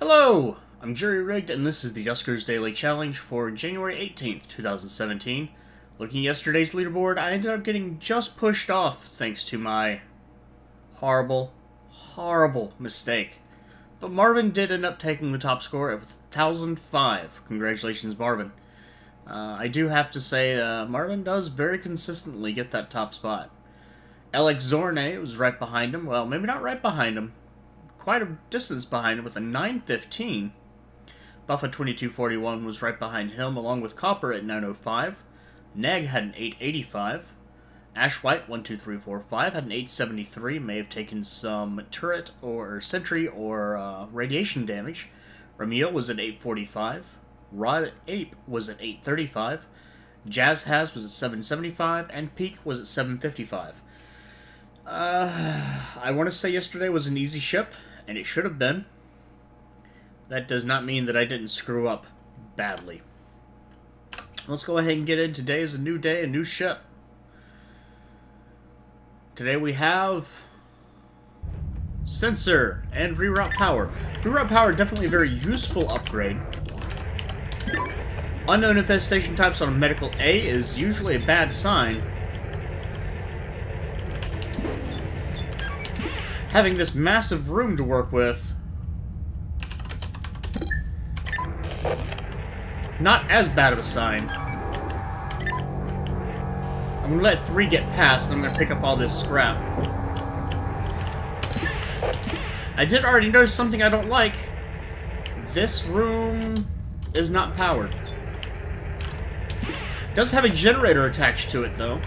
Hello! I'm Jerry Rigged, and this is the Duskers Daily Challenge for January 18th, 2017. Looking at yesterday's leaderboard, I ended up getting just pushed off thanks to my horrible mistake. But Marvin did end up taking the top score at 1,005. Congratulations, Marvin. I do have to say, Marvin does very consistently get that top spot. Alex Zorne was right behind him. Well, maybe not right behind him. Quite a distance behind him with a 915. Buffa 2241 was right behind him, along with Copper at 905. Neg had an 885. Ash White 12345 had an 873. May have taken some turret or sentry or radiation damage. Ramil was at 845. Rod Ape was at 835. Jazz Has was at 775, and Peak was at 755. I want to say yesterday was an easy ship, and it should have been. That does not mean that I didn't screw up badly. Let's go ahead and get in. Today is a new day, a new ship. Today we have Sensor and Reroute Power. Reroute Power, definitely a very useful upgrade. Unknown infestation types on a medical A is usually a bad sign. Having this massive room to work with, not as bad of a sign. I'm going to let 3 get past, and I'm going to pick up all this scrap. I did already notice something I don't like. This room is not powered. It does have a generator attached to it, though.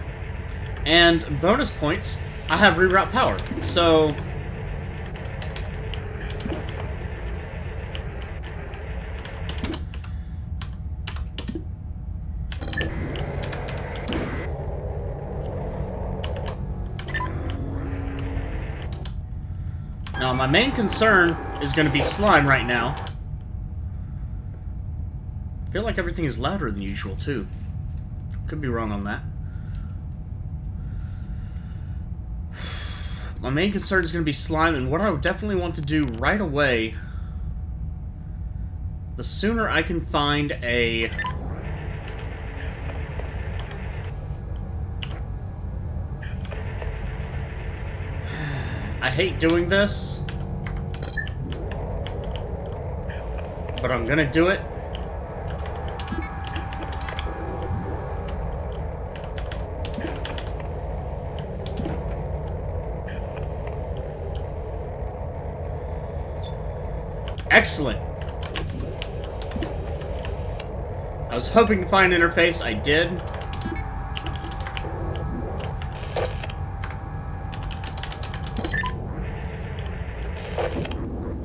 And bonus points, I have reroute power. So now, my main concern is going to be slime right now. I feel like everything is louder than usual, too. Could be wrong on that. My main concern is going to be slime, and what I would definitely want to do right away, the sooner I can find a I hate doing this, but I'm gonna do it. Excellent. I was hoping to find an interface. I did.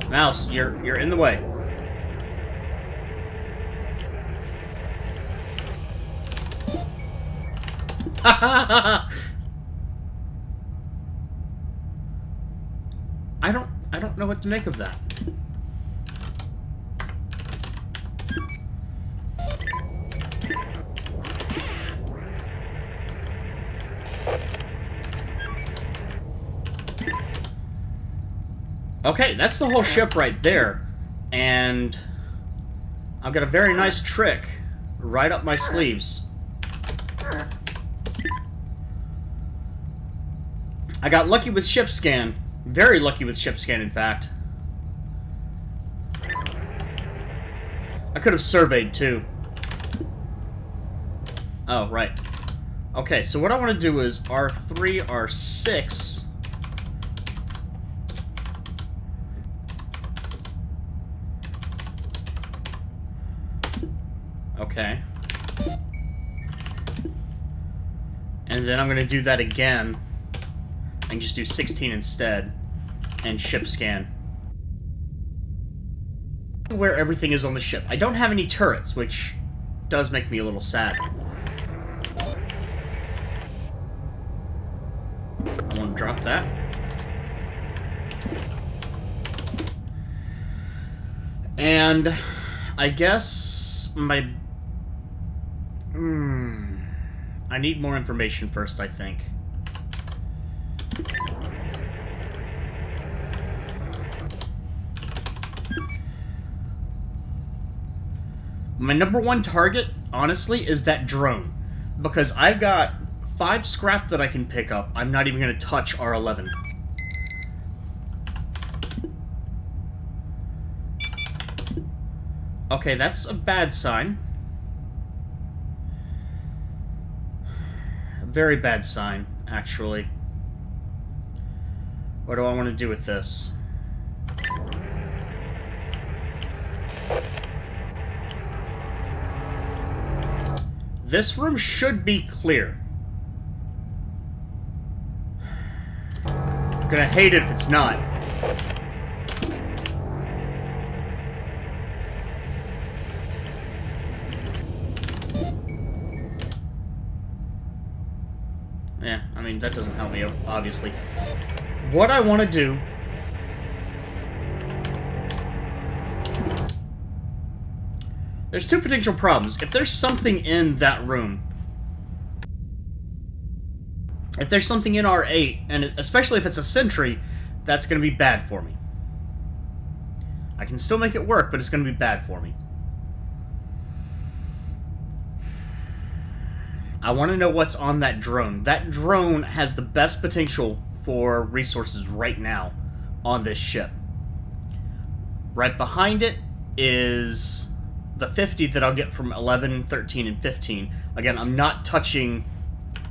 Mouse, you're in the way. I don't know what to make of that. Okay, that's the whole ship right there, and I've got a very nice trick right up my sleeves. I got lucky with ship scan, very lucky with ship scan, in fact. I could have surveyed too. Oh, right. Okay, so what I want to do is R3, R6. Okay. And then I'm going to do that again. And just do 16 instead. And ship scan. Where everything is on the ship. I don't have any turrets, which does make me a little sad. I want to drop that. And I guess my... I need more information first, I think. My number one target, honestly, is that drone. Because I've got 5 scrap that I can pick up. I'm not even going to touch R11. Okay, that's a bad sign. A very bad sign, actually. What do I want to do with this? This room should be clear. I'm gonna hate it if it's not. Yeah, I mean, that doesn't help me, obviously. What I want to do... There's 2 potential problems. If there's something in that room... If there's something in R8, and especially if it's a sentry, that's going to be bad for me. I can still make it work, but it's going to be bad for me. I want to know what's on that drone. That drone has the best potential for resources right now on this ship. Right behind it is the 50 that I'll get from 11, 13, and 15. Again, I'm not touching...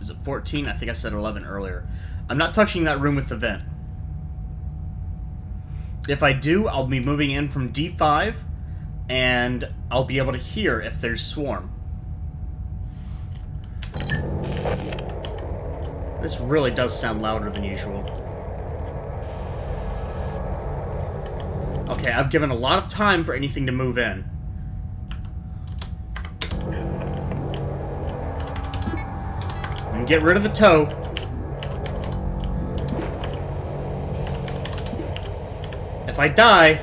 Is it 14? I think I said 11 earlier. I'm not touching that room with the vent. If I do, I'll be moving in from D5, and I'll be able to hear if there's swarm. This really does sound louder than usual. Okay, I've given a lot of time for anything to move in. And get rid of the toe. If I die,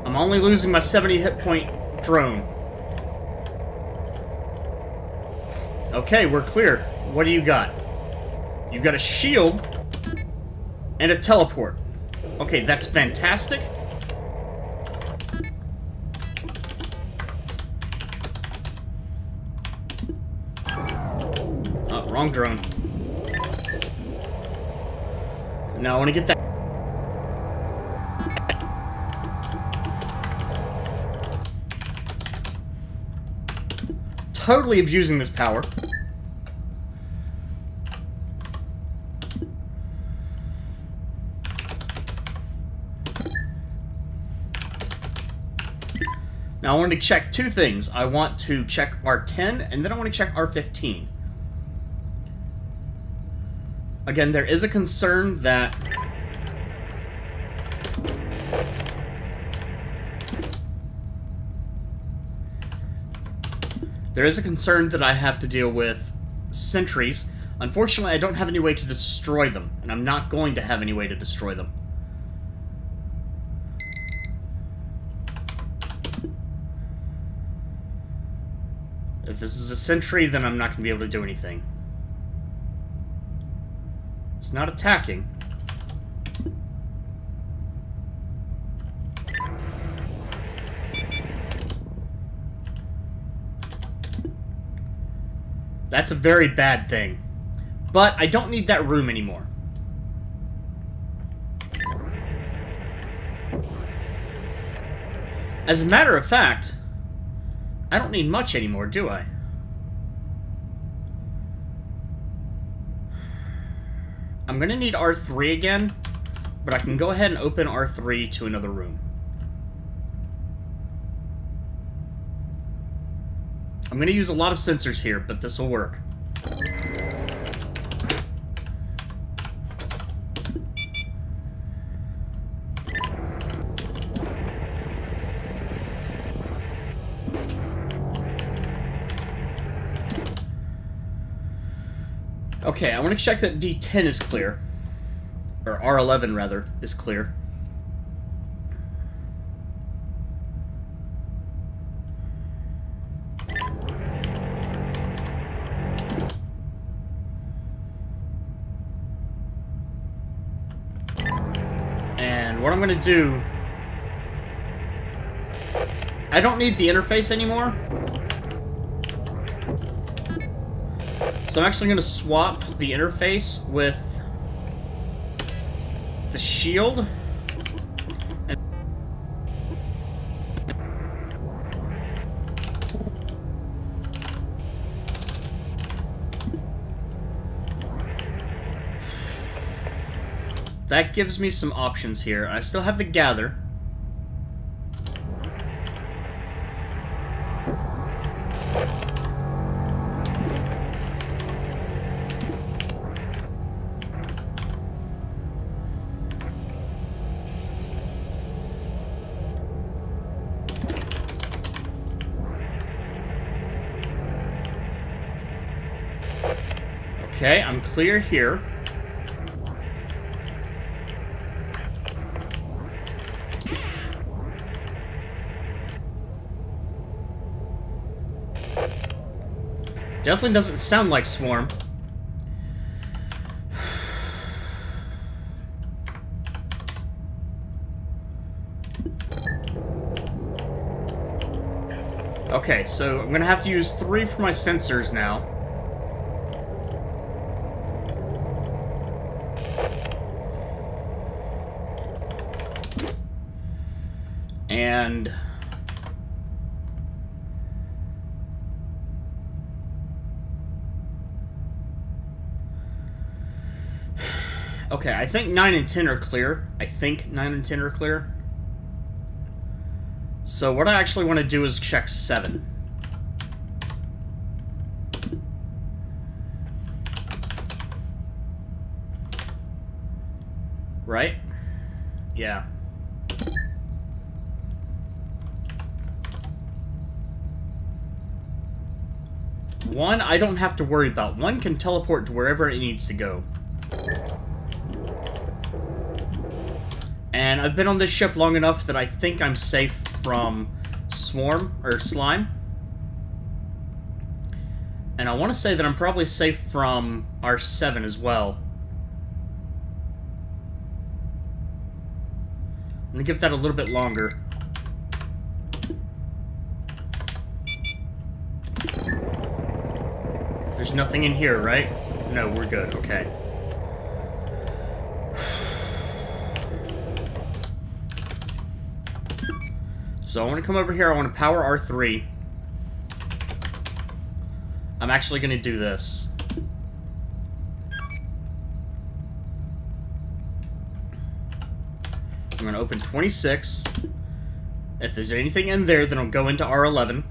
I'm only losing my 70 hit point drone. Okay, we're clear. What do you got? You've got a shield and a teleport. Okay, that's fantastic. Oh, wrong drone. Now I want to get that. Totally abusing this power. Now I want to check 2 things. I want to check R10, and then I want to check R15. Again, there is a concern that... There is a concern that I have to deal with sentries. Unfortunately, I don't have any way to destroy them, and I'm not going to have any way to destroy them. If this is a sentry, then I'm not going to be able to do anything. It's not attacking. That's a very bad thing. But I don't need that room anymore. As a matter of fact, I don't need much anymore, do I? I'm gonna need R3 again, but I can go ahead and open R3 to another room. I'm gonna use a lot of sensors here, but this will work. Okay, I want to check that D10 is clear. Or R11, rather, is clear. And what I'm going to do... I don't need the interface anymore. So I'm actually going to swap the interface with the shield. That gives me some options here. I still have the gather. Okay, I'm clear here. Definitely doesn't sound like Swarm. Okay, so I'm gonna have to use 3 for my sensors now. And okay, I think 9 and 10 are clear. I think 9 and 10 are clear. So what I actually want to do is check 7. Right? Yeah. One, I don't have to worry about. One can teleport to wherever it needs to go. And I've been on this ship long enough that I think I'm safe from Swarm, or Slime. And I want to say that I'm probably safe from R7 as well. I'm going to give that a little bit longer. There's nothing in here, right? No, we're good. Okay. So I want to come over here. I want to power R3. I'm actually going to do this. I'm going to open 26. If there's anything in there, then I'll go into R11.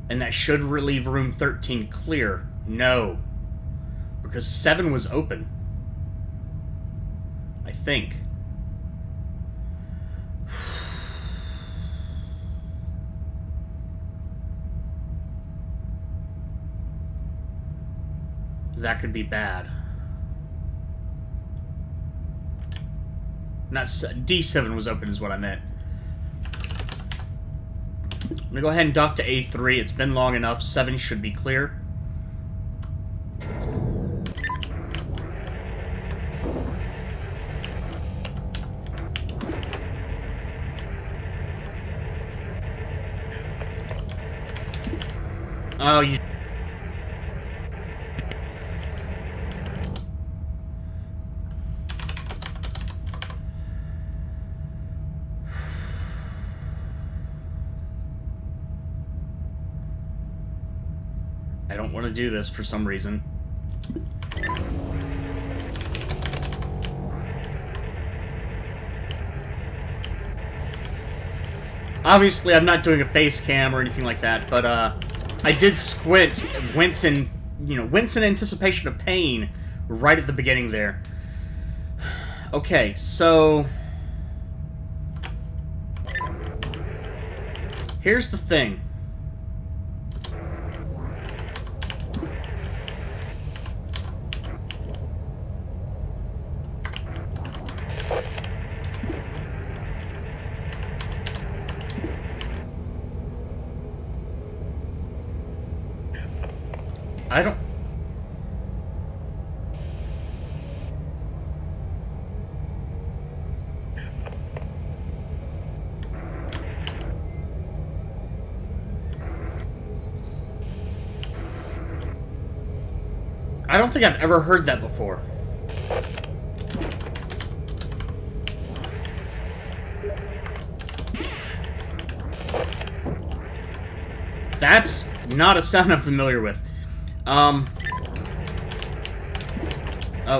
And that should relieve room 13 clear. No. Because 7 was open. I think. That could be bad. Not D7 was open is what I meant. I'm gonna go ahead and dock to A3. It's been long enough. 7 should be clear. Oh, you... I don't want to do this for some reason. Obviously, I'm not doing a face cam or anything like that, but I did squint, wince in anticipation of pain right at the beginning there. Okay, so here's the thing. I don't... I don't think I've ever heard that before. That's not a sound I'm familiar with. Oh,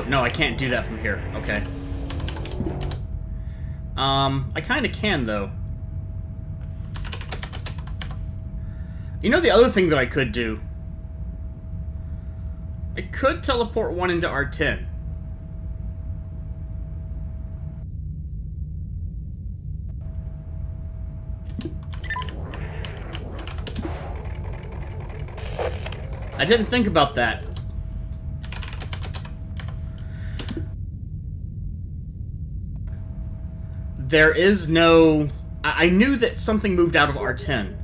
no, I can't do that from here. Okay. I kind of can, though. You know the other thing that I could do? I could teleport one into R10. I didn't think about that. There is no... I knew that something moved out of R10.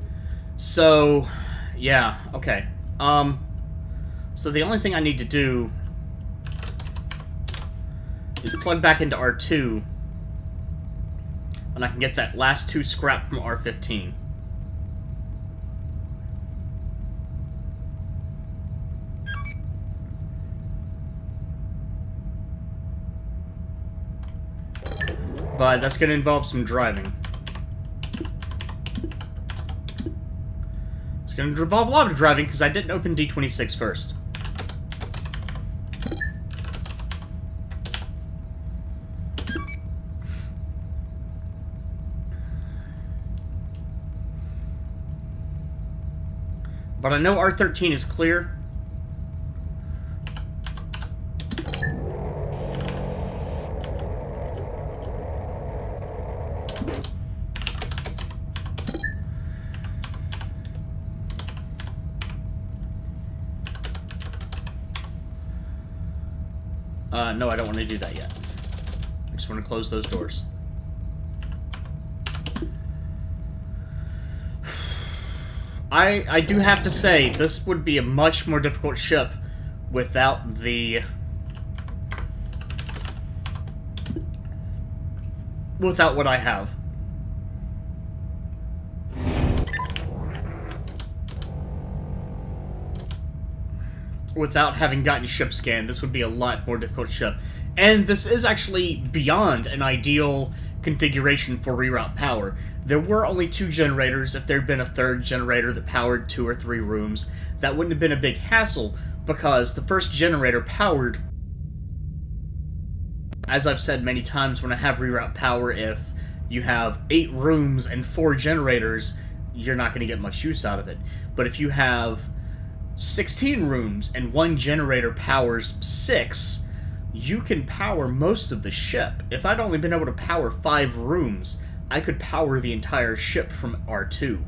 So, yeah, okay. So the only thing I need to do is plug back into R2, and I can get that last 2 scrap from R15. But that's going to involve some driving. It's going to involve a lot of driving because I didn't open D26 first. But I know R13 is clear. No, I don't want to do that yet. I just want to close those doors. I do have to say, this would be a much more difficult ship without the... without what I have. Without having gotten ship scan, this would be a lot more difficult ship. And this is actually beyond an ideal configuration for reroute power. There were only 2 generators. If there had been a 3rd generator that powered 2 or 3 rooms, that wouldn't have been a big hassle, because the first generator powered... As I've said many times, when I have reroute power, if you have 8 rooms and 4 generators, you're not going to get much use out of it. But if you have 16 rooms and 1 generator powers 6, you can power most of the ship. If I'd only been able to power 5 rooms, I could power the entire ship from R2.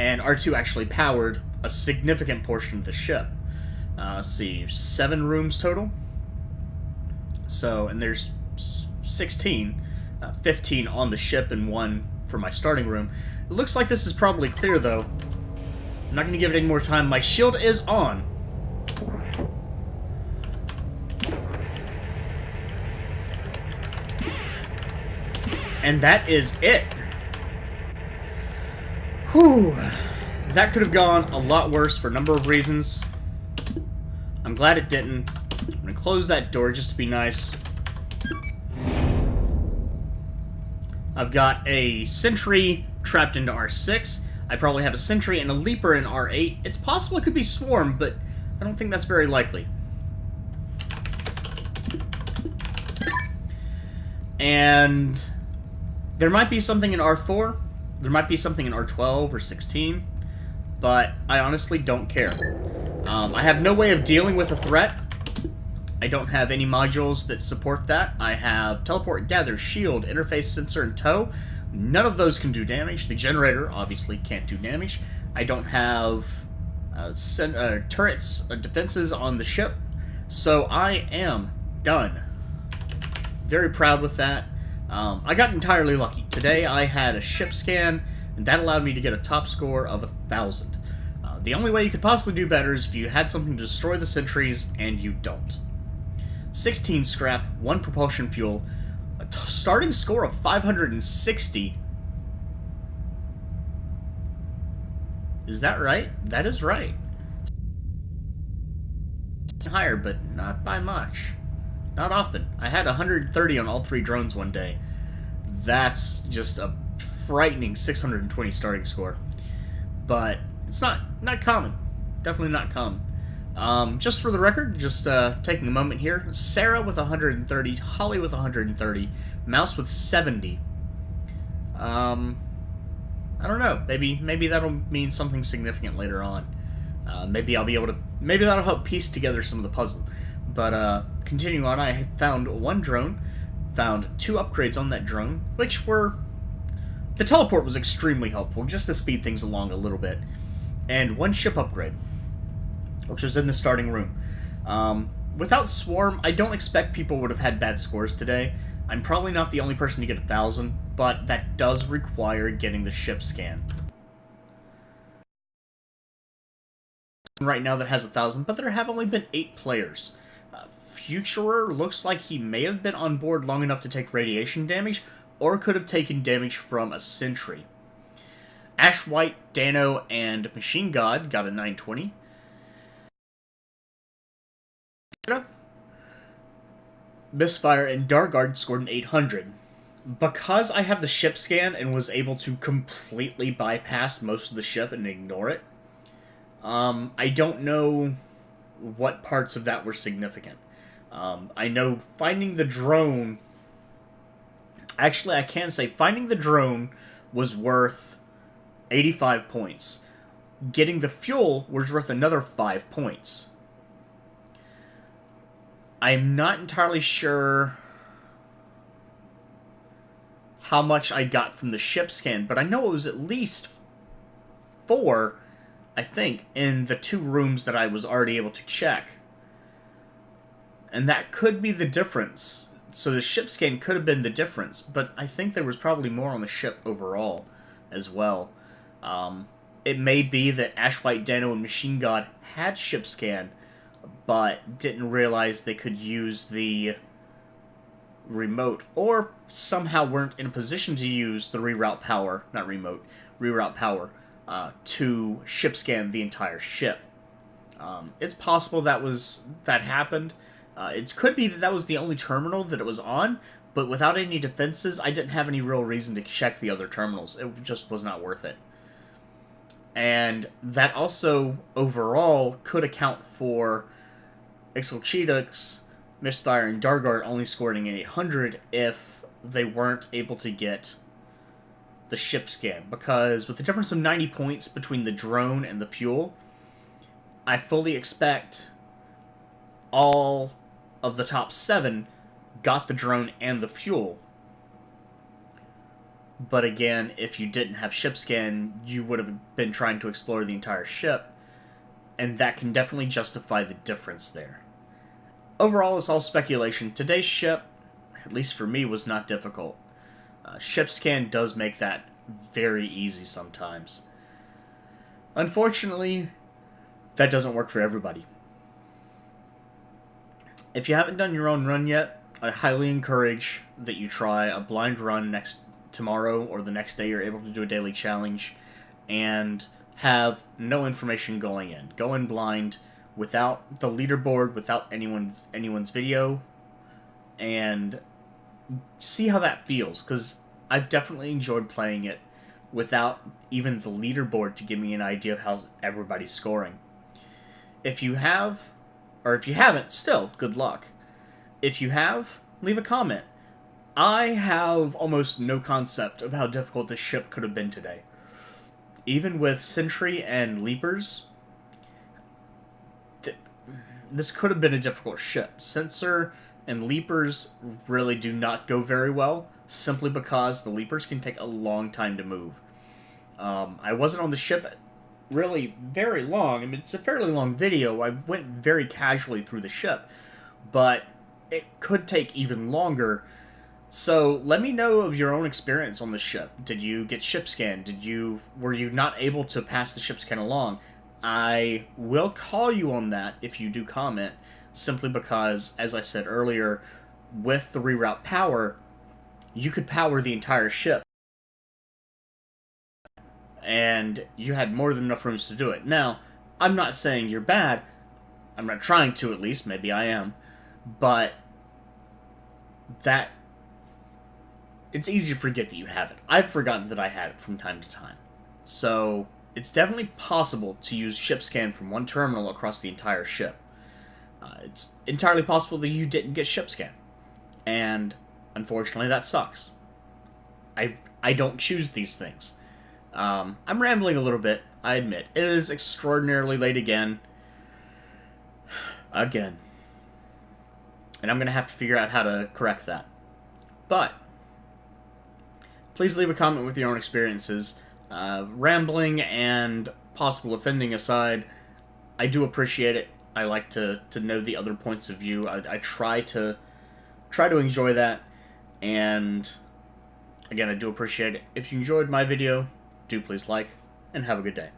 And R2 actually powered a significant portion of the ship. Let's see, 7 rooms total. So, and there's 16, 15 on the ship and 1 for my starting room. It looks like this is probably clear, though. I'm not going to give it any more time. My shield is on. And that is it. Whew. That could have gone a lot worse for a number of reasons. I'm glad it didn't. I'm going to close that door just to be nice. I've got a sentry trapped into R6. I probably have a sentry and a leaper in R8. It's possible it could be swarm, but I don't think that's very likely. And there might be something in R4. There might be something in R12 or 16. But I honestly don't care. I have no way of dealing with a threat. I don't have any modules that support that. I have teleport, gather, shield, interface, sensor, and tow. None of those can do damage. The generator obviously can't do damage. I don't have turrets, defenses on the ship. So I am done. Very proud with that. I got entirely lucky. Today I had a ship scan, and that allowed me to get a top score of 1,000. The only way you could possibly do better is if you had something to destroy the sentries, and you don't. 16 scrap, 1 propulsion fuel, a starting score of 560. Is that right? That is right. higher, but not by much. Not often. I had 130 on all 3 drones one day. That's just a frightening 620 starting score. But it's not common. Definitely not common. Just for the record, just taking a moment here. Sarah with 130, Holly with 130, Mouse with 70. I don't know. Maybe that'll mean something significant later on. Maybe I'll be able to. Maybe that'll help piece together some of the puzzle. But continuing on, I found 1 drone, found 2 upgrades on that drone, which were. The teleport was extremely helpful, just to speed things along a little bit, and 1 ship upgrade, which was in the starting room. Without Swarm, I don't expect people would have had bad scores today. I'm probably not the only person to get 1,000, but that does require getting the ship scan. Right now that has 1,000, but there have only been 8 players. Futurer looks like he may have been on board long enough to take radiation damage, or could have taken damage from a sentry. Ash White, Dano, and Machine God got a 920. Misfire and Dargard scored an 800. Because I have the ship scan and was able to completely bypass most of the ship and ignore it, I don't know what parts of that were significant. I know finding the drone... Actually, I can say finding the drone was worth 85 points. Getting the fuel was worth another 5 points. I'm not entirely sure how much I got from the ship scan, but I know it was at least 4, I think, in the 2 rooms that I was already able to check. And that could be the difference. So the ship scan could have been the difference, but I think there was probably more on the ship overall as well. It may be that Ash White, Dano, and Machine God had ship scan, but didn't realize they could use the remote, or somehow weren't in a position to use the reroute power, not remote, reroute power, to ship scan the entire ship. It's possible that happened. It could be that was the only terminal that it was on, but without any defenses, I didn't have any real reason to check the other terminals. It just was not worth it. And that also, overall, could account for Ixalchidux, Mistfire, and Dargard only scoring an 800 if they weren't able to get the ship scan. Because with the difference of 90 points between the drone and the fuel, I fully expect all of the top 7 got the drone and the fuel. But again, if you didn't have ship scan, you would have been trying to explore the entire ship, and that can definitely justify the difference there. Overall, it's all speculation. Today's ship, at least for me, was not difficult. Ship scan does make that very easy sometimes. Unfortunately, that doesn't work for everybody. If you haven't done your own run yet, I highly encourage that you try a blind run tomorrow or the next day you're able to do a daily challenge, and have no information going in. Go in blind, without the leaderboard, without anyone's video, and see how that feels, because I've definitely enjoyed playing it without even the leaderboard to give me an idea of how everybody's scoring. If you have, or if you haven't, still, good luck. If you have, leave a comment. I have almost no concept of how difficult this ship could have been today. Even with Sentry and Leapers, this could have been a difficult ship. Sensor and Leapers really do not go very well, simply because the Leapers can take a long time to move. I wasn't on the ship really very long. I mean, it's a fairly long video. I went very casually through the ship, but it could take even longer. So let me know of your own experience on the ship. Did you get ship scanned? Were you not able to pass the ship scan along? I will call you on that if you do comment, simply because, as I said earlier, with the reroute power, you could power the entire ship, and you had more than enough rooms to do it. Now, I'm not saying you're bad. I'm not trying to, at least. Maybe I am. But that... it's easy to forget that you have it. I've forgotten that I had it from time to time. So, it's definitely possible to use ship scan from one terminal across the entire ship. It's entirely possible that you didn't get ship scan. And, unfortunately, that sucks. I don't choose these things. I'm rambling a little bit, I admit. It is extraordinarily late again. Again. And I'm going to have to figure out how to correct that. But, please leave a comment with your own experiences. Rambling and possible offending aside, I do appreciate it. I like to know the other points of view. I try to enjoy that, and again, I do appreciate it. If you enjoyed my video, do please like, and have a good day.